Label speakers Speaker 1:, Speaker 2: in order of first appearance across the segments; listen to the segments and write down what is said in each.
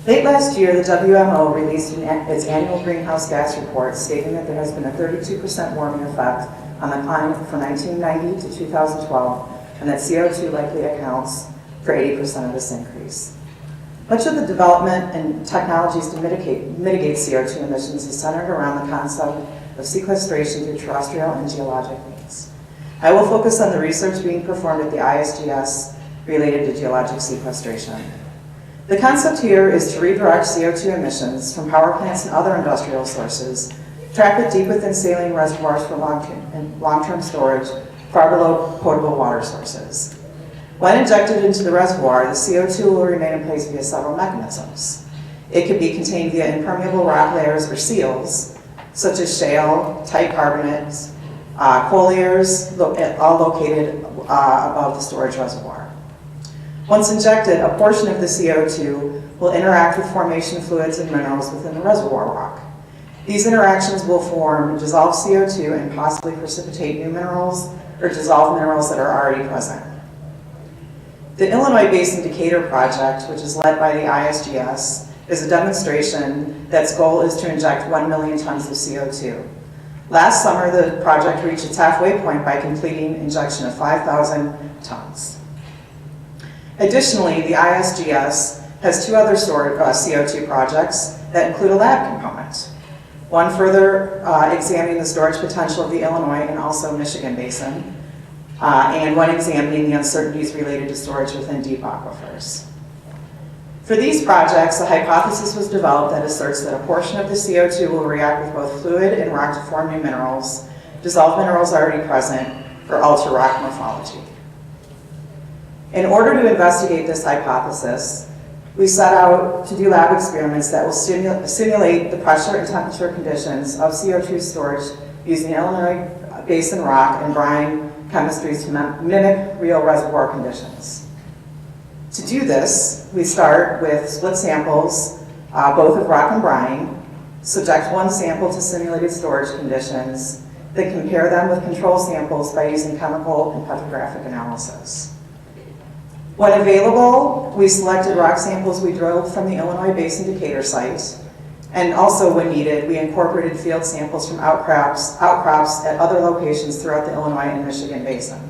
Speaker 1: Late last year, the WMO released its annual greenhouse gas report stating that there has been a 32% warming effect on the climate from 1990 to 2012, and that CO2 likely accounts for 80% of this increase. Much of the development and technologies to mitigate CO2 emissions is centered around the concept of sequestration through terrestrial and geologic means. I will focus on the research being performed at the ISGS related to geologic sequestration. The concept here is to redirect CO2 emissions from power plants and other industrial sources, trap it deep within saline reservoirs for long-term storage, far below potable water sources. When injected into the reservoir, the CO2 will remain in place via several mechanisms. It could be contained via impermeable rock layers or seals, such as shale, tight carbonates, coal layers, all located above the storage reservoir. Once injected, a portion of the CO2 will interact with formation fluids and minerals within the reservoir rock. These interactions will form dissolved CO2 and possibly precipitate new minerals or dissolved minerals that are already present. The Illinois Basin Decatur project, which is led by the ISGS, is a demonstration that's goal is to inject 1 million tons of CO2. Last summer, the project reached its halfway point by completing injection of 5,000 tons. Additionally, the ISGS has two other CO2 projects that include a lab component. One further examining the storage potential of the Illinois and also Michigan Basin, and one examining the uncertainties related to storage within deep aquifers. For these projects, a hypothesis was developed that asserts that a portion of the CO2 will react with both fluid and rock to form new minerals, dissolved minerals already present, or alter rock morphology. In order to investigate this hypothesis, we set out to do lab experiments that will simulate the pressure and temperature conditions of CO2 storage using Illinois Basin rock and brine chemistries to mimic real reservoir conditions. To do this, we start with split samples, both of rock and brine, subject one sample to simulated storage conditions, then compare them with control samples by using chemical and petrographic analysis. When available, we selected rock samples we drilled from the Illinois Basin Decatur site, and also when needed, we incorporated field samples from outcrops at other locations throughout the Illinois and Michigan Basin.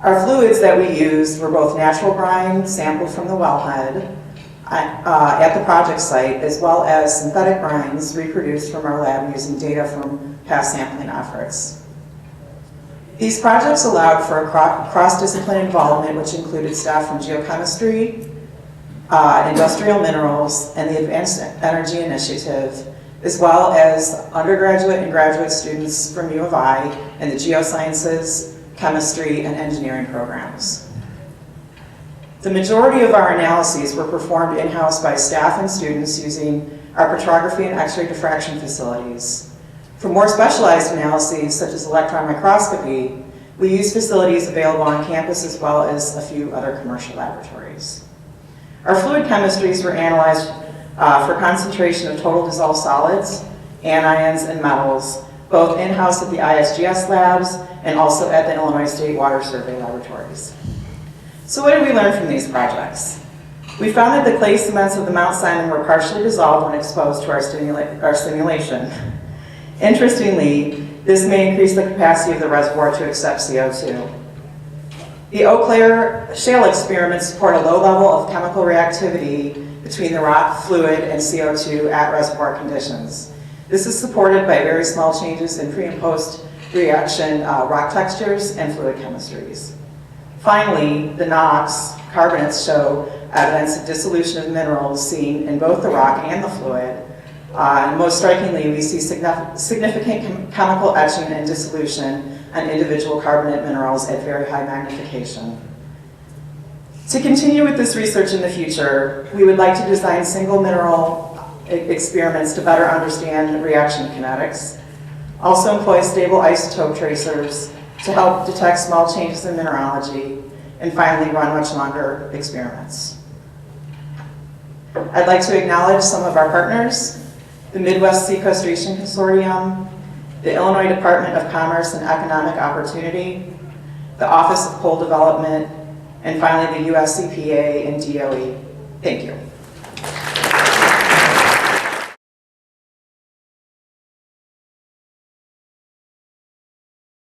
Speaker 1: Our fluids that we used were both natural brine sampled from the wellhead at the project site, as well as synthetic brines reproduced from our lab using data from past sampling efforts. These projects allowed for a cross-discipline involvement, which included staff from geochemistry, industrial minerals, and the Advanced Energy Initiative, as well as undergraduate and graduate students from U of I and the geosciences, chemistry, and engineering programs. The majority of our analyses were performed in-house by staff and students using our petrography and X-ray diffraction facilities. For more specialized analyses, such as electron microscopy, we use facilities available on campus as well as a few other commercial laboratories. Our fluid chemistries were analyzed for concentration of total dissolved solids, anions, and metals, both in-house at the ISGS labs and also at the Illinois State Water Survey laboratories. So what did we learn from these projects? We found that the clay cements of the Mount Simon were partially dissolved when exposed to our stimulation. Interestingly, this may increase the capacity of the reservoir to accept CO2. The Eau Claire Shale experiments support a low level of chemical reactivity between the rock fluid and CO2 at reservoir conditions. This is supported by very small changes in pre and post reaction rock textures and fluid chemistries. Finally, the Knox carbonates show evidence of dissolution of minerals seen in both the rock and the fluid. And most strikingly, we see significant chemical etching and dissolution on individual carbonate minerals at very high magnification. To continue with this research in the future, we would like to design single mineral experiments to better understand reaction kinetics, also employ stable isotope tracers to help detect small changes in mineralogy, and finally run much longer experiments. I'd like to acknowledge some of our partners: the Midwest Sequestration Consortium, the Illinois Department of Commerce and Economic Opportunity, the Office of Coal Development, and finally the US EPA and DOE. Thank you.